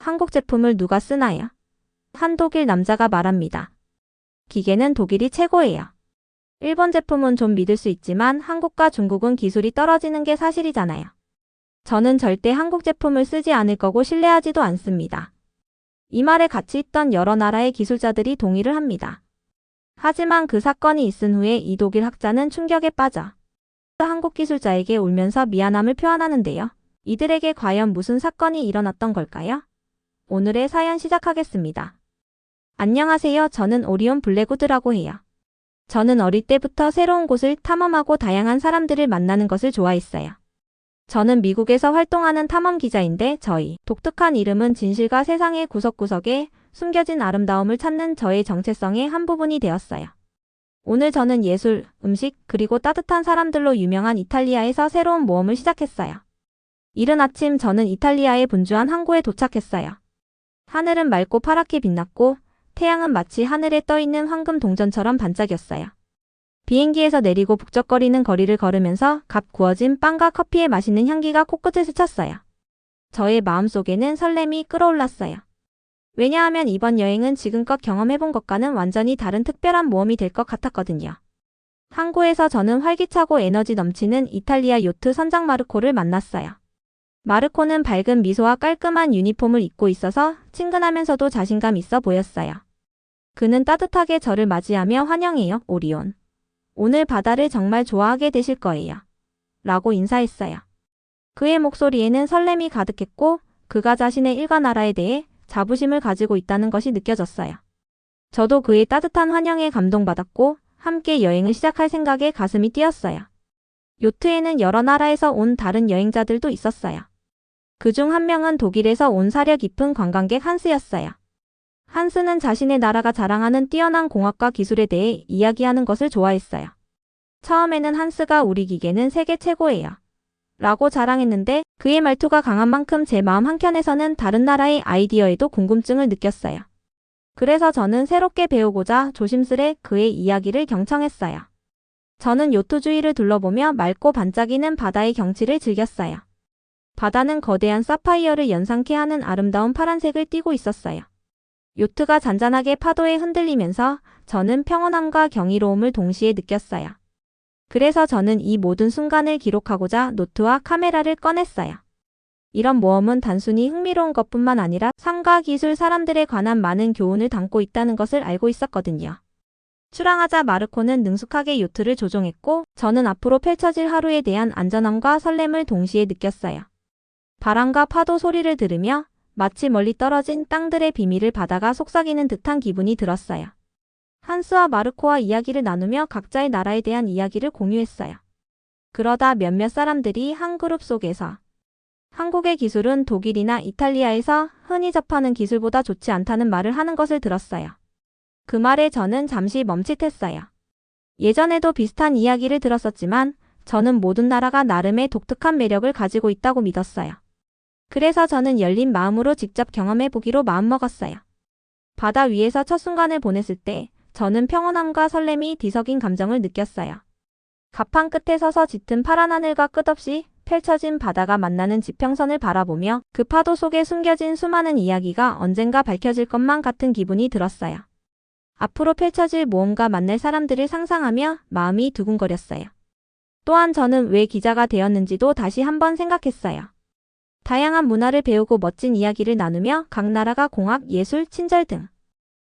한국 제품을 누가 쓰나요? 한 독일 남자가 말합니다. 기계는 독일이 최고예요. 일본 제품은 좀 믿을 수 있지만 한국과 중국은 기술이 떨어지는 게 사실이잖아요. 저는 절대 한국 제품을 쓰지 않을 거고 신뢰하지도 않습니다. 이 말에 같이 있던 여러 나라의 기술자들이 동의를 합니다. 하지만 그 사건이 있은 후에 이 독일 학자는 충격에 빠져 한국 기술자에게 울면서 미안함을 표현하는데요. 이들에게 과연 무슨 사건이 일어났던 걸까요? 오늘의 사연 시작하겠습니다. 안녕하세요. 저는 오리온 블랙우드라고 해요. 저는 어릴 때부터 새로운 곳을 탐험하고 다양한 사람들을 만나는 것을 좋아했어요. 저는 미국에서 활동하는 탐험 기자인데 저희 독특한 이름은 진실과 세상의 구석구석에 숨겨진 아름다움을 찾는 저의 정체성의 한 부분이 되었어요. 오늘 저는 예술, 음식, 그리고 따뜻한 사람들로 유명한 이탈리아에서 새로운 모험을 시작했어요. 이른 아침 저는 이탈리아의 분주한 항구에 도착했어요. 하늘은 맑고 파랗게 빛났고 태양은 마치 하늘에 떠있는 황금 동전처럼 반짝였어요. 비행기에서 내리고 북적거리는 거리를 걸으면서 갓 구워진 빵과 커피의 맛있는 향기가 코끝을 스쳤어요. 저의 마음속에는 설렘이 끓어올랐어요. 왜냐하면 이번 여행은 지금껏 경험해본 것과는 완전히 다른 특별한 모험이 될 것 같았거든요. 항구에서 저는 활기차고 에너지 넘치는 이탈리아 요트 선장 마르코를 만났어요. 마르코는 밝은 미소와 깔끔한 유니폼을 입고 있어서 친근하면서도 자신감 있어 보였어요. 그는 따뜻하게 저를 맞이하며 환영해요, 오리온. 오늘 바다를 정말 좋아하게 되실 거예요. 라고 인사했어요. 그의 목소리에는 설렘이 가득했고 그가 자신의 일과 나라에 대해 자부심을 가지고 있다는 것이 느껴졌어요. 저도 그의 따뜻한 환영에 감동받았고 함께 여행을 시작할 생각에 가슴이 뛰었어요. 요트에는 여러 나라에서 온 다른 여행자들도 있었어요. 그중 한 명은 독일에서 온 사려 깊은 관광객 한스였어요. 한스는 자신의 나라가 자랑하는 뛰어난 공학과 기술에 대해 이야기하는 것을 좋아했어요. 처음에는 한스가 우리 기계는 세계 최고예요. 라고 자랑했는데 그의 말투가 강한 만큼 제 마음 한켠에서는 다른 나라의 아이디어에도 궁금증을 느꼈어요. 그래서 저는 새롭게 배우고자 조심스레 그의 이야기를 경청했어요. 저는 요트 주위를 둘러보며 맑고 반짝이는 바다의 경치를 즐겼어요. 바다는 거대한 사파이어를 연상케 하는 아름다운 파란색을 띠고 있었어요. 요트가 잔잔하게 파도에 흔들리면서 저는 평온함과 경이로움을 동시에 느꼈어요. 그래서 저는 이 모든 순간을 기록하고자 노트와 카메라를 꺼냈어요. 이런 모험은 단순히 흥미로운 것뿐만 아니라 삶과 기술, 사람들에 관한 많은 교훈을 담고 있다는 것을 알고 있었거든요. 출항하자 마르코는 능숙하게 요트를 조종했고 저는 앞으로 펼쳐질 하루에 대한 안전함과 설렘을 동시에 느꼈어요. 바람과 파도 소리를 들으며 마치 멀리 떨어진 땅들의 비밀을 바다가 속삭이는 듯한 기분이 들었어요. 한스와 마르코와 이야기를 나누며 각자의 나라에 대한 이야기를 공유했어요. 그러다 몇몇 사람들이 한 그룹 속에서 한국의 기술은 독일이나 이탈리아에서 흔히 접하는 기술보다 좋지 않다는 말을 하는 것을 들었어요. 그 말에 저는 잠시 멈칫했어요. 예전에도 비슷한 이야기를 들었었지만 저는 모든 나라가 나름의 독특한 매력을 가지고 있다고 믿었어요. 그래서 저는 열린 마음으로 직접 경험해 보기로 마음먹었어요. 바다 위에서 첫 순간을 보냈을 때 저는 평온함과 설렘이 뒤섞인 감정을 느꼈어요. 갑판 끝에 서서 짙은 파란 하늘과 끝없이 펼쳐진 바다가 만나는 지평선을 바라보며 그 파도 속에 숨겨진 수많은 이야기가 언젠가 밝혀질 것만 같은 기분이 들었어요. 앞으로 펼쳐질 모험과 만날 사람들을 상상하며 마음이 두근거렸어요. 또한 저는 왜 기자가 되었는지도 다시 한번 생각했어요. 다양한 문화를 배우고 멋진 이야기를 나누며 각 나라가 공학, 예술, 친절 등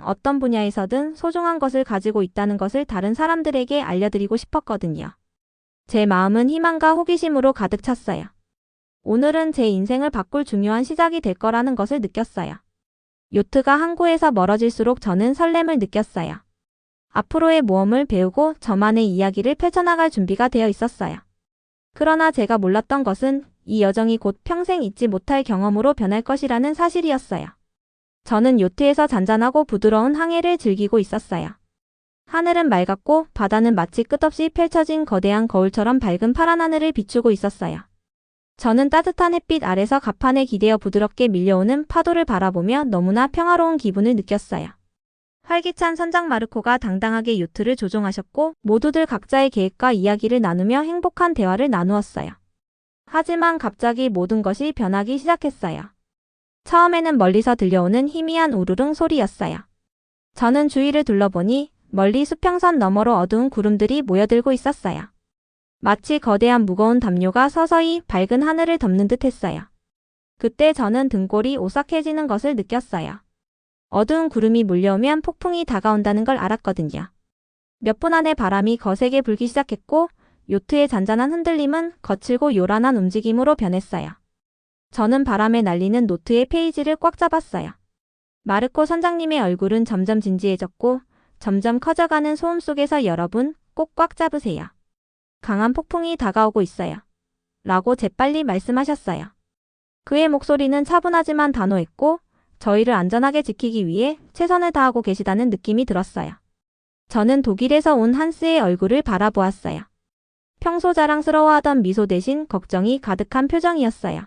어떤 분야에서든 소중한 것을 가지고 있다는 것을 다른 사람들에게 알려드리고 싶었거든요. 제 마음은 희망과 호기심으로 가득 찼어요. 오늘은 제 인생을 바꿀 중요한 시작이 될 거라는 것을 느꼈어요. 요트가 항구에서 멀어질수록 저는 설렘을 느꼈어요. 앞으로의 모험을 배우고 저만의 이야기를 펼쳐나갈 준비가 되어 있었어요. 그러나 제가 몰랐던 것은 이 여정이 곧 평생 잊지 못할 경험으로 변할 것이라는 사실이었어요. 저는 요트에서 잔잔하고 부드러운 항해를 즐기고 있었어요. 하늘은 맑았고 바다는 마치 끝없이 펼쳐진 거대한 거울처럼 밝은 파란 하늘을 비추고 있었어요. 저는 따뜻한 햇빛 아래서 갑판에 기대어 부드럽게 밀려오는 파도를 바라보며 너무나 평화로운 기분을 느꼈어요. 활기찬 선장 마르코가 당당하게 요트를 조종하셨고 모두들 각자의 계획과 이야기를 나누며 행복한 대화를 나누었어요. 하지만 갑자기 모든 것이 변하기 시작했어요. 처음에는 멀리서 들려오는 희미한 우르릉 소리였어요. 저는 주위를 둘러보니 멀리 수평선 너머로 어두운 구름들이 모여들고 있었어요. 마치 거대한 무거운 담요가 서서히 밝은 하늘을 덮는 듯 했어요. 그때 저는 등골이 오싹해지는 것을 느꼈어요. 어두운 구름이 몰려오면 폭풍이 다가온다는 걸 알았거든요. 몇 분 안에 바람이 거세게 불기 시작했고 요트의 잔잔한 흔들림은 거칠고 요란한 움직임으로 변했어요. 저는 바람에 날리는 노트의 페이지를 꽉 잡았어요. 마르코 선장님의 얼굴은 점점 진지해졌고 점점 커져가는 소음 속에서 여러분 꼭 꽉 잡으세요. 강한 폭풍이 다가오고 있어요. 라고 재빨리 말씀하셨어요. 그의 목소리는 차분하지만 단호했고 저희를 안전하게 지키기 위해 최선을 다하고 계시다는 느낌이 들었어요. 저는 독일에서 온 한스의 얼굴을 바라보았어요. 평소 자랑스러워하던 미소 대신 걱정이 가득한 표정이었어요.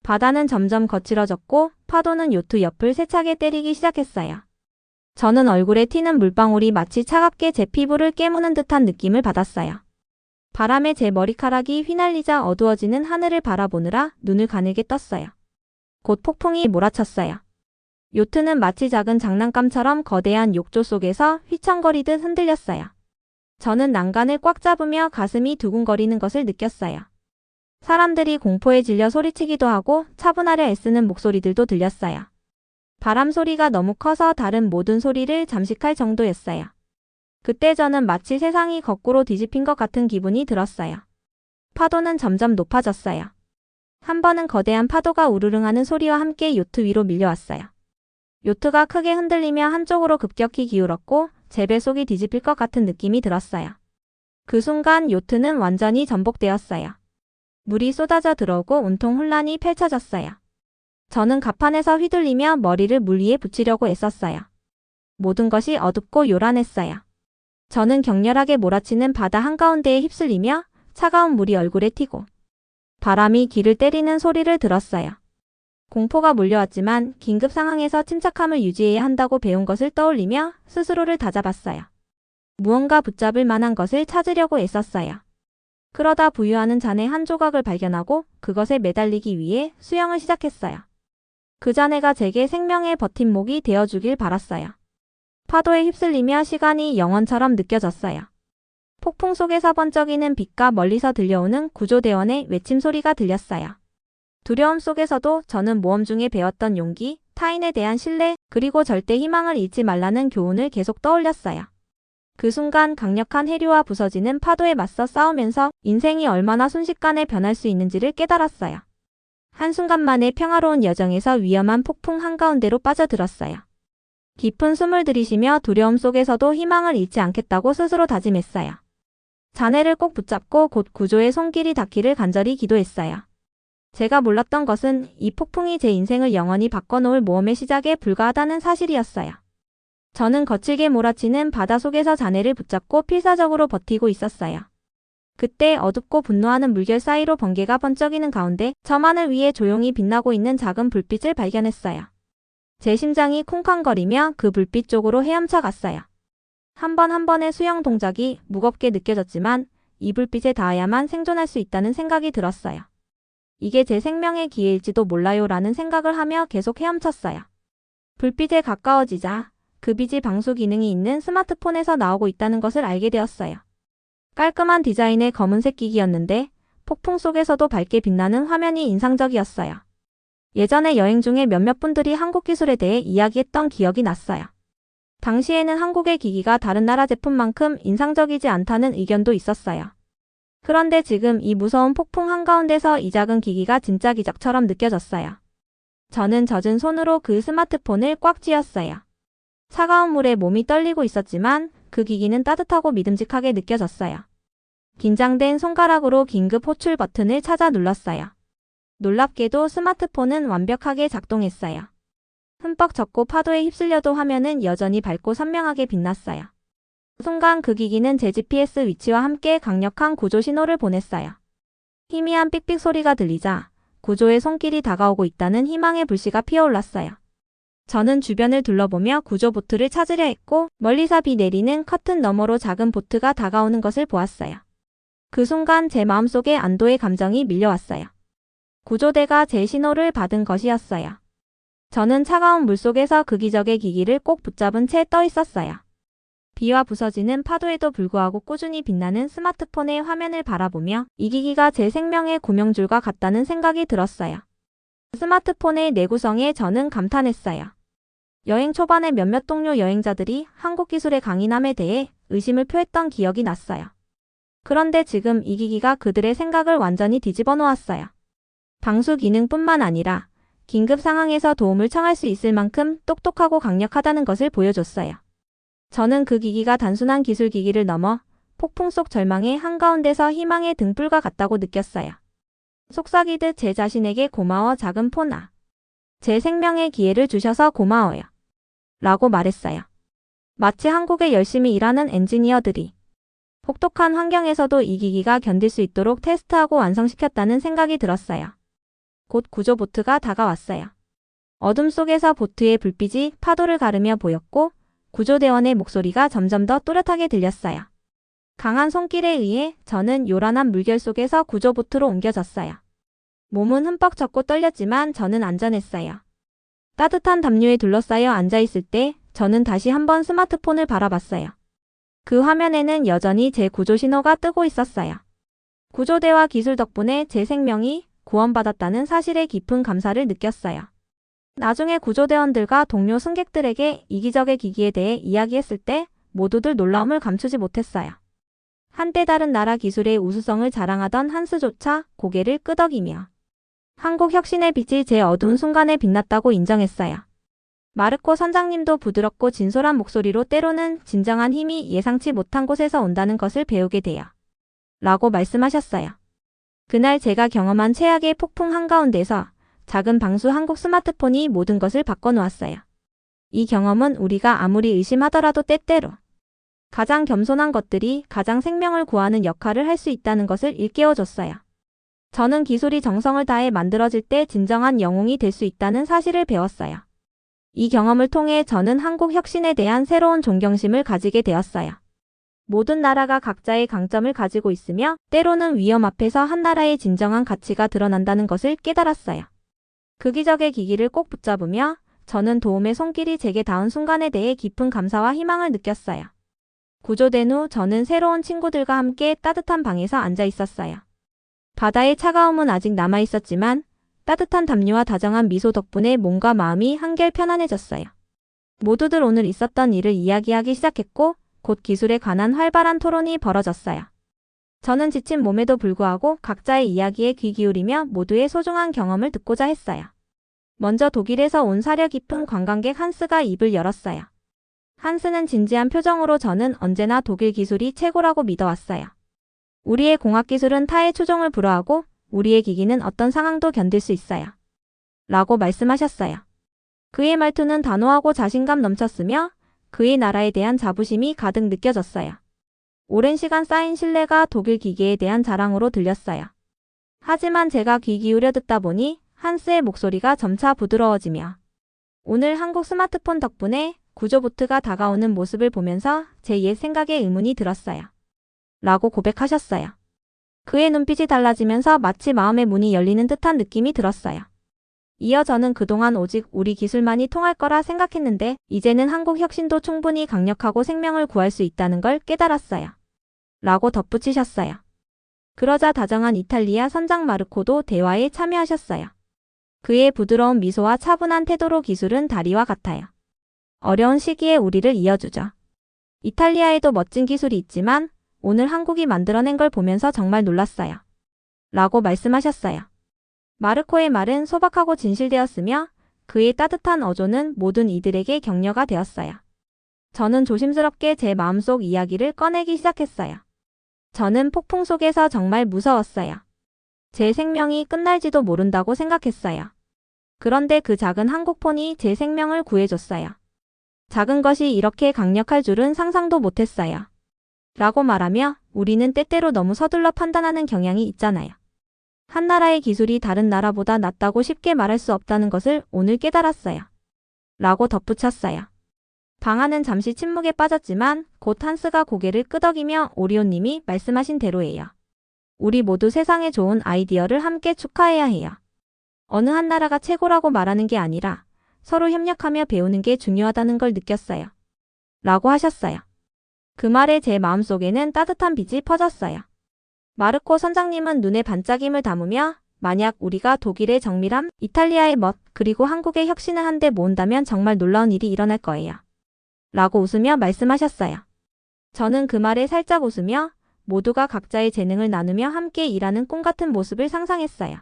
바다는 점점 거칠어졌고 파도는 요트 옆을 세차게 때리기 시작했어요. 저는 얼굴에 튀는 물방울이 마치 차갑게 제 피부를 깨무는 듯한 느낌을 받았어요. 바람에 제 머리카락이 휘날리자 어두워지는 하늘을 바라보느라 눈을 가늘게 떴어요. 곧 폭풍이 몰아쳤어요. 요트는 마치 작은 장난감처럼 거대한 욕조 속에서 휘청거리듯 흔들렸어요. 저는 난간을 꽉 잡으며 가슴이 두근거리는 것을 느꼈어요. 사람들이 공포에 질려 소리치기도 하고 차분하려 애쓰는 목소리들도 들렸어요. 바람 소리가 너무 커서 다른 모든 소리를 잠식할 정도였어요. 그때 저는 마치 세상이 거꾸로 뒤집힌 것 같은 기분이 들었어요. 파도는 점점 높아졌어요. 한 번은 거대한 파도가 우르릉하는 소리와 함께 요트 위로 밀려왔어요. 요트가 크게 흔들리며 한쪽으로 급격히 기울었고 제 뱃속이 뒤집힐 것 같은 느낌이 들었어요. 그 순간 요트는 완전히 전복되었어요. 물이 쏟아져 들어오고 온통 혼란이 펼쳐졌어요. 저는 갑판에서 휘둘리며 머리를 물 위에 붙이려고 애썼어요. 모든 것이 어둡고 요란했어요. 저는 격렬하게 몰아치는 바다 한가운데에 휩쓸리며 차가운 물이 얼굴에 튀고 바람이 귀를 때리는 소리를 들었어요. 공포가 몰려왔지만 긴급 상황에서 침착함을 유지해야 한다고 배운 것을 떠올리며 스스로를 다잡았어요. 무언가 붙잡을 만한 것을 찾으려고 애썼어요. 그러다 부유하는 잔의 한 조각을 발견하고 그것에 매달리기 위해 수영을 시작했어요. 그 잔해가 제게 생명의 버팀목이 되어주길 바랐어요. 파도에 휩쓸리며 시간이 영원처럼 느껴졌어요. 폭풍 속에서 번쩍이는 빛과 멀리서 들려오는 구조대원의 외침 소리가 들렸어요. 두려움 속에서도 저는 모험 중에 배웠던 용기, 타인에 대한 신뢰, 그리고 절대 희망을 잃지 말라는 교훈을 계속 떠올렸어요. 그 순간 강력한 해류와 부서지는 파도에 맞서 싸우면서 인생이 얼마나 순식간에 변할 수 있는지를 깨달았어요. 한순간만에 평화로운 여정에서 위험한 폭풍 한가운데로 빠져들었어요. 깊은 숨을 들이쉬며 두려움 속에서도 희망을 잃지 않겠다고 스스로 다짐했어요. 잔해를 꼭 붙잡고 곧 구조의 손길이 닿기를 간절히 기도했어요. 제가 몰랐던 것은 이 폭풍이 제 인생을 영원히 바꿔놓을 모험의 시작에 불과하다는 사실이었어요. 저는 거칠게 몰아치는 바다 속에서 잔해를 붙잡고 필사적으로 버티고 있었어요. 그때 어둡고 분노하는 물결 사이로 번개가 번쩍이는 가운데 저만을 위해 조용히 빛나고 있는 작은 불빛을 발견했어요. 제 심장이 쿵쾅거리며 그 불빛 쪽으로 헤엄쳐 갔어요. 한 번 한 번의 수영 동작이 무겁게 느껴졌지만 이 불빛에 닿아야만 생존할 수 있다는 생각이 들었어요. 이게 제 생명의 기회일지도 몰라요 라는 생각을 하며 계속 헤엄쳤어요. 불빛에 가까워지자 그 빛이 방수 기능이 있는 스마트폰에서 나오고 있다는 것을 알게 되었어요. 깔끔한 디자인의 검은색 기기였는데 폭풍 속에서도 밝게 빛나는 화면이 인상적이었어요. 예전에 여행 중에 몇몇 분들이 한국 기술에 대해 이야기했던 기억이 났어요. 당시에는 한국의 기기가 다른 나라 제품만큼 인상적이지 않다는 의견도 있었어요. 그런데 지금 이 무서운 폭풍 한가운데서 이 작은 기기가 진짜 기적처럼 느껴졌어요. 저는 젖은 손으로 그 스마트폰을 꽉 쥐었어요. 차가운 물에 몸이 떨리고 있었지만 그 기기는 따뜻하고 믿음직하게 느껴졌어요. 긴장된 손가락으로 긴급 호출 버튼을 찾아 눌렀어요. 놀랍게도 스마트폰은 완벽하게 작동했어요. 흠뻑 젖고 파도에 휩쓸려도 화면은 여전히 밝고 선명하게 빛났어요. 순간 그 기기는 제 GPS 위치와 함께 강력한 구조 신호를 보냈어요. 희미한 삑삑 소리가 들리자 구조의 손길이 다가오고 있다는 희망의 불씨가 피어올랐어요. 저는 주변을 둘러보며 구조 보트를 찾으려 했고 멀리서 비 내리는 커튼 너머로 작은 보트가 다가오는 것을 보았어요. 그 순간 제 마음속에 안도의 감정이 밀려왔어요. 구조대가 제 신호를 받은 것이었어요. 저는 차가운 물속에서 그 기적의 기기를 꼭 붙잡은 채 떠 있었어요. 비와 부서지는 파도에도 불구하고 꾸준히 빛나는 스마트폰의 화면을 바라보며 이 기기가 제 생명의 구명줄과 같다는 생각이 들었어요. 스마트폰의 내구성에 저는 감탄했어요. 여행 초반에 몇몇 동료 여행자들이 한국 기술의 강인함에 대해 의심을 표했던 기억이 났어요. 그런데 지금 이 기기가 그들의 생각을 완전히 뒤집어 놓았어요. 방수 기능뿐만 아니라 긴급 상황에서 도움을 청할 수 있을 만큼 똑똑하고 강력하다는 것을 보여줬어요. 저는 그 기기가 단순한 기술 기기를 넘어 폭풍 속 절망의 한가운데서 희망의 등불과 같다고 느꼈어요. 속삭이듯 제 자신에게 고마워 작은 폰아. 제 생명의 기회를 주셔서 고마워요. 라고 말했어요. 마치 한국에 열심히 일하는 엔지니어들이 혹독한 환경에서도 이 기기가 견딜 수 있도록 테스트하고 완성시켰다는 생각이 들었어요. 곧 구조보트가 다가왔어요. 어둠 속에서 보트의 불빛이 파도를 가르며 보였고 구조대원의 목소리가 점점 더 또렷하게 들렸어요. 강한 손길에 의해 저는 요란한 물결 속에서 구조보트로 옮겨졌어요. 몸은 흠뻑 젖고 떨렸지만 저는 안전했어요. 따뜻한 담요에 둘러싸여 앉아있을 때 저는 다시 한번 스마트폰을 바라봤어요. 그 화면에는 여전히 제 구조 신호가 뜨고 있었어요. 구조대와 기술 덕분에 제 생명이 구원받았다는 사실에 깊은 감사를 느꼈어요. 나중에 구조대원들과 동료 승객들에게 이 기적의 기기에 대해 이야기했을 때 모두들 놀라움을 감추지 못했어요. 한때 다른 나라 기술의 우수성을 자랑하던 한스조차 고개를 끄덕이며 한국 혁신의 빛이 제 어두운 순간에 빛났다고 인정했어요. 마르코 선장님도 부드럽고 진솔한 목소리로 때로는 진정한 힘이 예상치 못한 곳에서 온다는 것을 배우게 돼요. 라고 말씀하셨어요. 그날 제가 경험한 최악의 폭풍 한가운데서 작은 방수 한국 스마트폰이 모든 것을 바꿔놓았어요. 이 경험은 우리가 아무리 의심하더라도 때때로 가장 겸손한 것들이 가장 생명을 구하는 역할을 할 수 있다는 것을 일깨워줬어요. 저는 기술이 정성을 다해 만들어질 때 진정한 영웅이 될 수 있다는 사실을 배웠어요. 이 경험을 통해 저는 한국 혁신에 대한 새로운 존경심을 가지게 되었어요. 모든 나라가 각자의 강점을 가지고 있으며 때로는 위험 앞에서 한 나라의 진정한 가치가 드러난다는 것을 깨달았어요. 그 기적의 기기를 꼭 붙잡으며 저는 도움의 손길이 제게 닿은 순간에 대해 깊은 감사와 희망을 느꼈어요. 구조된 후 저는 새로운 친구들과 함께 따뜻한 방에서 앉아 있었어요. 바다의 차가움은 아직 남아 있었지만 따뜻한 담요와 다정한 미소 덕분에 몸과 마음이 한결 편안해졌어요. 모두들 오늘 있었던 일을 이야기하기 시작했고 곧 기술에 관한 활발한 토론이 벌어졌어요. 저는 지친 몸에도 불구하고 각자의 이야기에 귀 기울이며 모두의 소중한 경험을 듣고자 했어요. 먼저 독일에서 온 사려 깊은 관광객 한스가 입을 열었어요. 한스는 진지한 표정으로 저는 언제나 독일 기술이 최고라고 믿어왔어요. 우리의 공학기술은 타의 추종을 불허하고 우리의 기기는 어떤 상황도 견딜 수 있어요. 라고 말씀하셨어요. 그의 말투는 단호하고 자신감 넘쳤으며 그의 나라에 대한 자부심이 가득 느껴졌어요. 오랜 시간 쌓인 신뢰가 독일 기계에 대한 자랑으로 들렸어요. 하지만 제가 귀 기울여 듣다 보니 한스의 목소리가 점차 부드러워지며 오늘 한국 스마트폰 덕분에 구조보트가 다가오는 모습을 보면서 제 옛 생각에 의문이 들었어요. 라고 고백하셨어요. 그의 눈빛이 달라지면서 마치 마음의 문이 열리는 듯한 느낌이 들었어요. 이어 저는 그동안 오직 우리 기술만이 통할 거라 생각했는데 이제는 한국 혁신도 충분히 강력하고 생명을 구할 수 있다는 걸 깨달았어요. 라고 덧붙이셨어요. 그러자 다정한 이탈리아 선장 마르코도 대화에 참여하셨어요. 그의 부드러운 미소와 차분한 태도로 기술은 다리와 같아요. 어려운 시기에 우리를 이어주죠. 이탈리아에도 멋진 기술이 있지만 오늘 한국이 만들어낸 걸 보면서 정말 놀랐어요. 라고 말씀하셨어요. 마르코의 말은 소박하고 진실되었으며 그의 따뜻한 어조는 모든 이들에게 격려가 되었어요. 저는 조심스럽게 제 마음속 이야기를 꺼내기 시작했어요. 저는 폭풍 속에서 정말 무서웠어요. 제 생명이 끝날지도 모른다고 생각했어요. 그런데 그 작은 한국폰이 제 생명을 구해줬어요. 작은 것이 이렇게 강력할 줄은 상상도 못했어요. 라고 말하며 우리는 때때로 너무 서둘러 판단하는 경향이 있잖아요. 한 나라의 기술이 다른 나라보다 낫다고 쉽게 말할 수 없다는 것을 오늘 깨달았어요. 라고 덧붙였어요. 방 안은 잠시 침묵에 빠졌지만 곧 한스가 고개를 끄덕이며 오리온님이 말씀하신 대로예요. 우리 모두 세상에 좋은 아이디어를 함께 축하해야 해요. 어느 한 나라가 최고라고 말하는 게 아니라 서로 협력하며 배우는 게 중요하다는 걸 느꼈어요. 라고 하셨어요. 그 말에 제 마음속에는 따뜻한 빛이 퍼졌어요. 마르코 선장님은 눈에 반짝임을 담으며 만약 우리가 독일의 정밀함, 이탈리아의 멋, 그리고 한국의 혁신을 한데 모은다면 정말 놀라운 일이 일어날 거예요. 라고 웃으며 말씀하셨어요. 저는 그 말에 살짝 웃으며 모두가 각자의 재능을 나누며 함께 일하는 꿈 같은 모습을 상상했어요.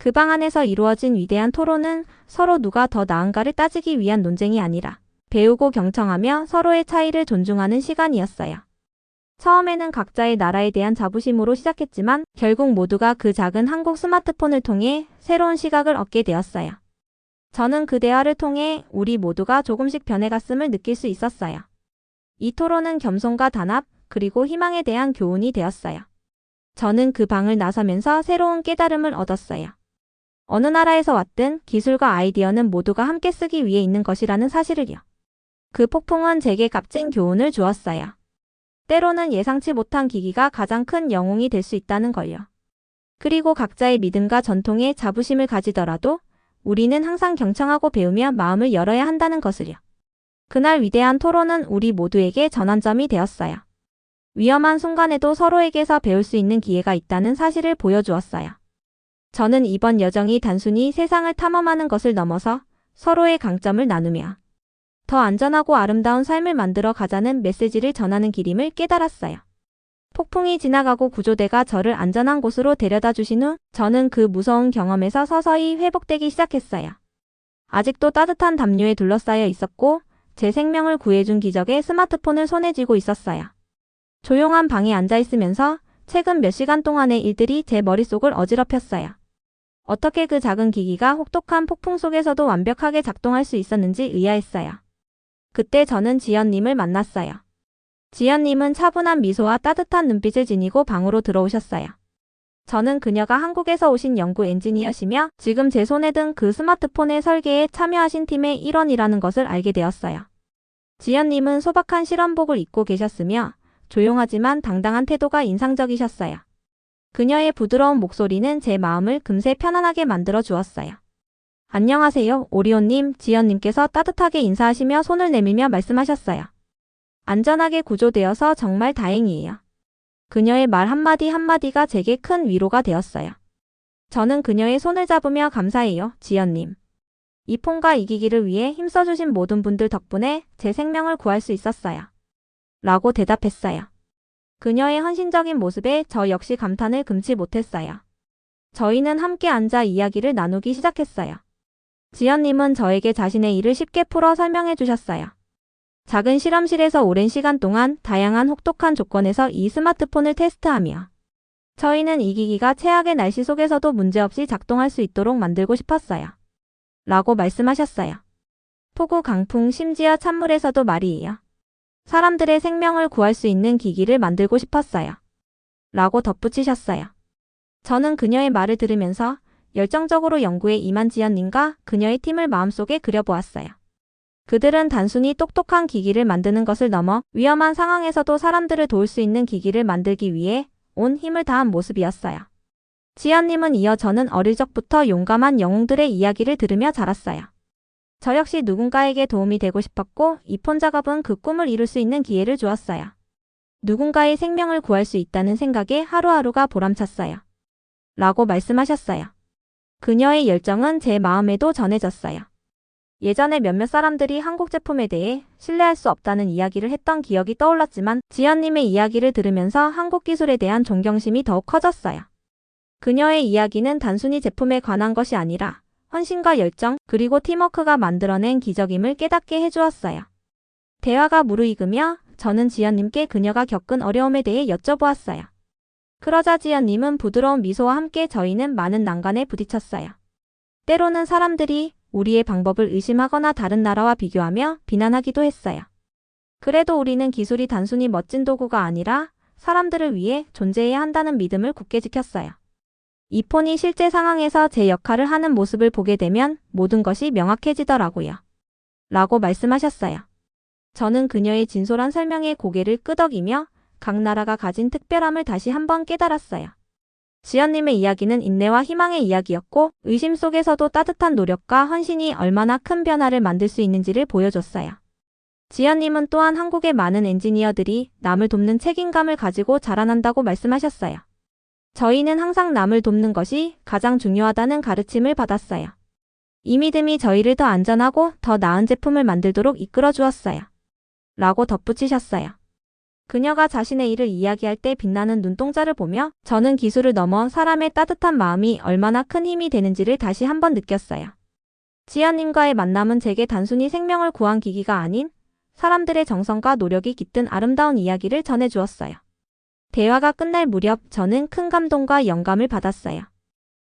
그 방 안에서 이루어진 위대한 토론은 서로 누가 더 나은가를 따지기 위한 논쟁이 아니라 배우고 경청하며 서로의 차이를 존중하는 시간이었어요. 처음에는 각자의 나라에 대한 자부심으로 시작했지만 결국 모두가 그 작은 한국 스마트폰을 통해 새로운 시각을 얻게 되었어요. 저는 그 대화를 통해 우리 모두가 조금씩 변해갔음을 느낄 수 있었어요. 이 토론은 겸손과 단합, 그리고 희망에 대한 교훈이 되었어요. 저는 그 방을 나서면서 새로운 깨달음을 얻었어요. 어느 나라에서 왔든 기술과 아이디어는 모두가 함께 쓰기 위해 있는 것이라는 사실을요. 그 폭풍은 제게 값진 교훈을 주었어요. 때로는 예상치 못한 기기가 가장 큰 영웅이 될 수 있다는 걸요. 그리고 각자의 믿음과 전통에 자부심을 가지더라도 우리는 항상 경청하고 배우며 마음을 열어야 한다는 것을요. 그날 위대한 토론은 우리 모두에게 전환점이 되었어요. 위험한 순간에도 서로에게서 배울 수 있는 기회가 있다는 사실을 보여주었어요. 저는 이번 여정이 단순히 세상을 탐험하는 것을 넘어서 서로의 강점을 나누며 더 안전하고 아름다운 삶을 만들어 가자는 메시지를 전하는 길임을 깨달았어요. 폭풍이 지나가고 구조대가 저를 안전한 곳으로 데려다 주신 후 저는 그 무서운 경험에서 서서히 회복되기 시작했어요. 아직도 따뜻한 담요에 둘러싸여 있었고 제 생명을 구해준 기적의 스마트폰을 손에 쥐고 있었어요. 조용한 방에 앉아 있으면서 최근 몇 시간 동안의 일들이 제 머릿속을 어지럽혔어요. 어떻게 그 작은 기기가 혹독한 폭풍 속에서도 완벽하게 작동할 수 있었는지 의아했어요. 그때 저는 지연님을 만났어요. 지연님은 차분한 미소와 따뜻한 눈빛을 지니고 방으로 들어오셨어요. 저는 그녀가 한국에서 오신 연구 엔지니어시며 지금 제 손에 든 그 스마트폰의 설계에 참여하신 팀의 일원이라는 것을 알게 되었어요. 지연님은 소박한 실험복을 입고 계셨으며 조용하지만 당당한 태도가 인상적이셨어요. 그녀의 부드러운 목소리는 제 마음을 금세 편안하게 만들어 주었어요. 안녕하세요, 오리온님, 지연님께서 따뜻하게 인사하시며 손을 내밀며 말씀하셨어요. 안전하게 구조되어서 정말 다행이에요. 그녀의 말 한마디 한마디가 제게 큰 위로가 되었어요. 저는 그녀의 손을 잡으며 감사해요, 지연님. 이 폰과 이 기기를 위해 힘써주신 모든 분들 덕분에 제 생명을 구할 수 있었어요. 라고 대답했어요. 그녀의 헌신적인 모습에 저 역시 감탄을 금치 못했어요. 저희는 함께 앉아 이야기를 나누기 시작했어요. 지연님은 저에게 자신의 일을 쉽게 풀어 설명해 주셨어요. 작은 실험실에서 오랜 시간 동안 다양한 혹독한 조건에서 이 스마트폰을 테스트하며 저희는 이 기기가 최악의 날씨 속에서도 문제없이 작동할 수 있도록 만들고 싶었어요. 라고 말씀하셨어요. 폭우, 강풍, 심지어 찬물에서도 말이에요. 사람들의 생명을 구할 수 있는 기기를 만들고 싶었어요. 라고 덧붙이셨어요. 저는 그녀의 말을 들으면서 열정적으로 연구에 임한 지연님과 그녀의 팀을 마음속에 그려보았어요. 그들은 단순히 똑똑한 기기를 만드는 것을 넘어 위험한 상황에서도 사람들을 도울 수 있는 기기를 만들기 위해 온 힘을 다한 모습이었어요. 지연님은 이어 저는 어릴 적부터 용감한 영웅들의 이야기를 들으며 자랐어요. 저 역시 누군가에게 도움이 되고 싶었고 이 폰 작업은 그 꿈을 이룰 수 있는 기회를 주었어요. 누군가의 생명을 구할 수 있다는 생각에 하루하루가 보람찼어요. 라고 말씀하셨어요. 그녀의 열정은 제 마음에도 전해졌어요. 예전에 몇몇 사람들이 한국 제품에 대해 신뢰할 수 없다는 이야기를 했던 기억이 떠올랐지만 지연님의 이야기를 들으면서 한국 기술에 대한 존경심이 더욱 커졌어요. 그녀의 이야기는 단순히 제품에 관한 것이 아니라 헌신과 열정, 그리고 팀워크가 만들어낸 기적임을 깨닫게 해주었어요. 대화가 무르익으며 저는 지연님께 그녀가 겪은 어려움에 대해 여쭤보았어요. 그러자 지연님은 부드러운 미소와 함께 저희는 많은 난관에 부딪혔어요. 때로는 사람들이 우리의 방법을 의심하거나 다른 나라와 비교하며 비난하기도 했어요. 그래도 우리는 기술이 단순히 멋진 도구가 아니라 사람들을 위해 존재해야 한다는 믿음을 굳게 지켰어요. 이 폰이 실제 상황에서 제 역할을 하는 모습을 보게 되면 모든 것이 명확해지더라고요. 라고 말씀하셨어요. 저는 그녀의 진솔한 설명에 고개를 끄덕이며 각 나라가 가진 특별함을 다시 한번 깨달았어요. 지연님의 이야기는 인내와 희망의 이야기였고 의심 속에서도 따뜻한 노력과 헌신이 얼마나 큰 변화를 만들 수 있는지를 보여줬어요. 지연님은 또한 한국의 많은 엔지니어들이 남을 돕는 책임감을 가지고 자라난다고 말씀하셨어요. 저희는 항상 남을 돕는 것이 가장 중요하다는 가르침을 받았어요. 이 믿음이 저희를 더 안전하고 더 나은 제품을 만들도록 이끌어 주었어요. 라고 덧붙이셨어요. 그녀가 자신의 일을 이야기할 때 빛나는 눈동자를 보며 저는 기술을 넘어 사람의 따뜻한 마음이 얼마나 큰 힘이 되는지를 다시 한번 느꼈어요. 지연님과의 만남은 제게 단순히 생명을 구한 기기가 아닌 사람들의 정성과 노력이 깃든 아름다운 이야기를 전해주었어요. 대화가 끝날 무렵 저는 큰 감동과 영감을 받았어요.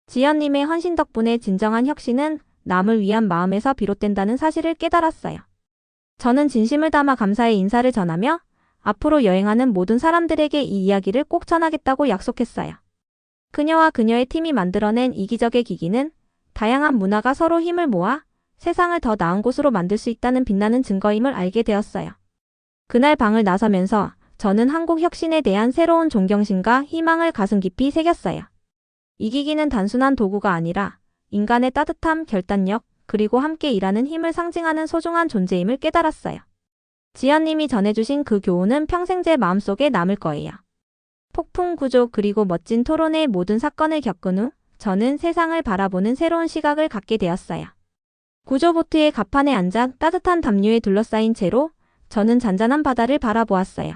지연님의 헌신 덕분에 진정한 혁신은 남을 위한 마음에서 비롯된다는 사실을 깨달았어요. 저는 진심을 담아 감사의 인사를 전하며 앞으로 여행하는 모든 사람들에게 이 이야기를 꼭 전하겠다고 약속했어요. 그녀와 그녀의 팀이 만들어낸 이기적의 기기는 다양한 문화가 서로 힘을 모아 세상을 더 나은 곳으로 만들 수 있다는 빛나는 증거임을 알게 되었어요. 그날 방을 나서면서 저는 한국 혁신에 대한 새로운 존경심과 희망을 가슴 깊이 새겼어요. 이 기기는 단순한 도구가 아니라 인간의 따뜻함, 결단력, 그리고 함께 일하는 힘을 상징하는 소중한 존재임을 깨달았어요. 지연님이 전해주신 그 교훈은 평생 제 마음속에 남을 거예요. 폭풍 구조 그리고 멋진 토론의 모든 사건을 겪은 후 저는 세상을 바라보는 새로운 시각을 갖게 되었어요. 구조보트의 갑판에 앉아 따뜻한 담요에 둘러싸인 채로 저는 잔잔한 바다를 바라보았어요.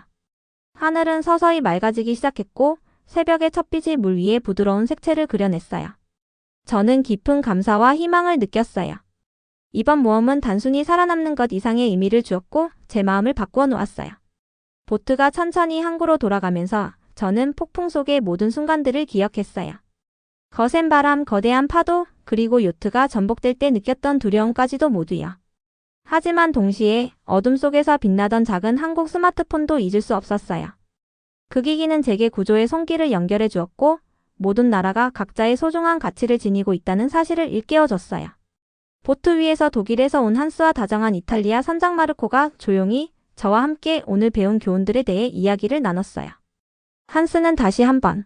하늘은 서서히 맑아지기 시작했고 새벽의 첫빛이 물 위에 부드러운 색채를 그려냈어요. 저는 깊은 감사와 희망을 느꼈어요. 이번 모험은 단순히 살아남는 것 이상의 의미를 주었고 제 마음을 바꾸어 놓았어요. 보트가 천천히 항구로 돌아가면서 저는 폭풍 속의 모든 순간들을 기억했어요. 거센 바람, 거대한 파도, 그리고 요트가 전복될 때 느꼈던 두려움까지도 모두요. 하지만 동시에 어둠 속에서 빛나던 작은 한국 스마트폰도 잊을 수 없었어요. 그 기기는 제게 구조의 손길을 연결해 주었고 모든 나라가 각자의 소중한 가치를 지니고 있다는 사실을 일깨워줬어요. 보트 위에서 독일에서 온 한스와 다정한 이탈리아 선장 마르코가 조용히 저와 함께 오늘 배운 교훈들에 대해 이야기를 나눴어요. 한스는 다시 한번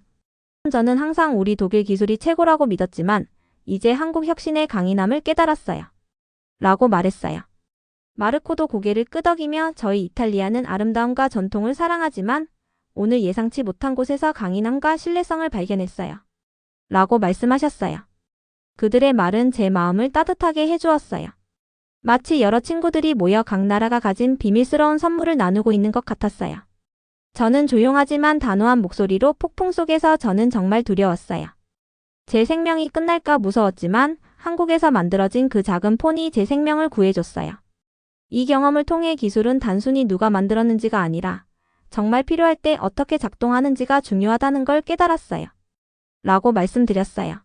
저는 항상 우리 독일 기술이 최고라고 믿었지만 이제 한국 혁신의 강인함을 깨달았어요. 라고 말했어요. 마르코도 고개를 끄덕이며 저희 이탈리아는 아름다움과 전통을 사랑하지만 오늘 예상치 못한 곳에서 강인함과 신뢰성을 발견했어요. 라고 말씀하셨어요. 그들의 말은 제 마음을 따뜻하게 해주었어요. 마치 여러 친구들이 모여 각 나라가 가진 비밀스러운 선물을 나누고 있는 것 같았어요. 저는 조용하지만 단호한 목소리로 폭풍 속에서 저는 정말 두려웠어요. 제 생명이 끝날까 무서웠지만 한국에서 만들어진 그 작은 폰이 제 생명을 구해줬어요. 이 경험을 통해 기술은 단순히 누가 만들었는지가 아니라 정말 필요할 때 어떻게 작동하는지가 중요하다는 걸 깨달았어요. 라고 말씀드렸어요.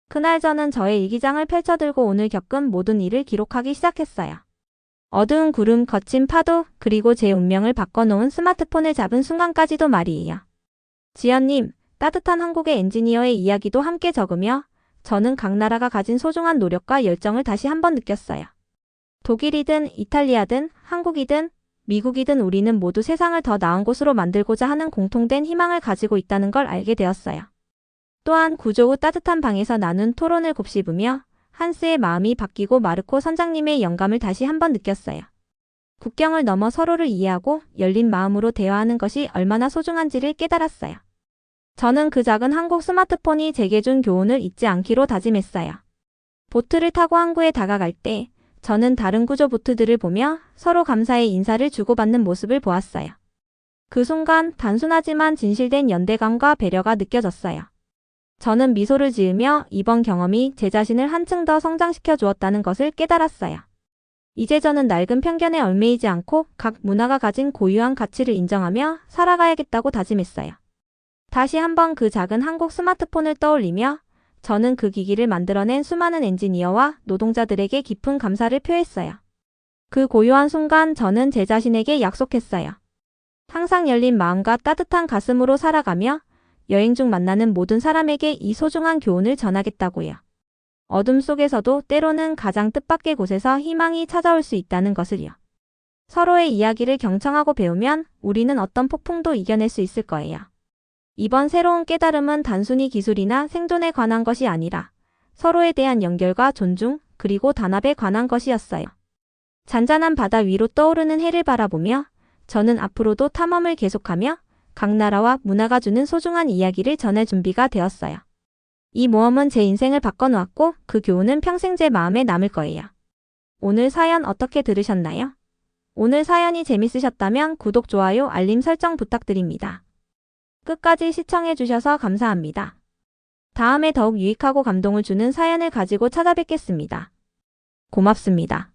그날 저는 저의 일기장을 펼쳐들고 오늘 겪은 모든 일을 기록하기 시작했어요. 어두운 구름, 거친 파도, 그리고 제 운명을 바꿔놓은 스마트폰을 잡은 순간까지도 말이에요. 지연님, 따뜻한 한국의 엔지니어의 이야기도 함께 적으며 저는 각 나라가 가진 소중한 노력과 열정을 다시 한번 느꼈어요. 독일이든 이탈리아든 한국이든 미국이든 우리는 모두 세상을 더 나은 곳으로 만들고자 하는 공통된 희망을 가지고 있다는 걸 알게 되었어요. 또한 구조 후 따뜻한 방에서 나눈 토론을 곱씹으며 한스의 마음이 바뀌고 마르코 선장님의 영감을 다시 한번 느꼈어요. 국경을 넘어 서로를 이해하고 열린 마음으로 대화하는 것이 얼마나 소중한지를 깨달았어요. 저는 그 작은 한국 스마트폰이 제게 준 교훈을 잊지 않기로 다짐했어요. 보트를 타고 항구에 다가갈 때 저는 다른 구조 보트들을 보며 서로 감사의 인사를 주고받는 모습을 보았어요. 그 순간 단순하지만 진실된 연대감과 배려가 느껴졌어요. 저는 미소를 지으며 이번 경험이 제 자신을 한층 더 성장시켜 주었다는 것을 깨달았어요. 이제 저는 낡은 편견에 얽매이지 않고 각 문화가 가진 고유한 가치를 인정하며 살아가야겠다고 다짐했어요. 다시 한번 그 작은 한국 스마트폰을 떠올리며 저는 그 기기를 만들어낸 수많은 엔지니어와 노동자들에게 깊은 감사를 표했어요. 그 고요한 순간 저는 제 자신에게 약속했어요. 항상 열린 마음과 따뜻한 가슴으로 살아가며 여행 중 만나는 모든 사람에게 이 소중한 교훈을 전하겠다고요. 어둠 속에서도 때로는 가장 뜻밖의 곳에서 희망이 찾아올 수 있다는 것을요. 서로의 이야기를 경청하고 배우면 우리는 어떤 폭풍도 이겨낼 수 있을 거예요. 이번 새로운 깨달음은 단순히 기술이나 생존에 관한 것이 아니라 서로에 대한 연결과 존중, 그리고 단합에 관한 것이었어요. 잔잔한 바다 위로 떠오르는 해를 바라보며 저는 앞으로도 탐험을 계속하며 각 나라와 문화가 주는 소중한 이야기를 전할 준비가 되었어요. 이 모험은 제 인생을 바꿔놓았고 그 교훈은 평생 제 마음에 남을 거예요. 오늘 사연 어떻게 들으셨나요? 오늘 사연이 재밌으셨다면 구독, 좋아요, 알림 설정 부탁드립니다. 끝까지 시청해주셔서 감사합니다. 다음에 더욱 유익하고 감동을 주는 사연을 가지고 찾아뵙겠습니다. 고맙습니다.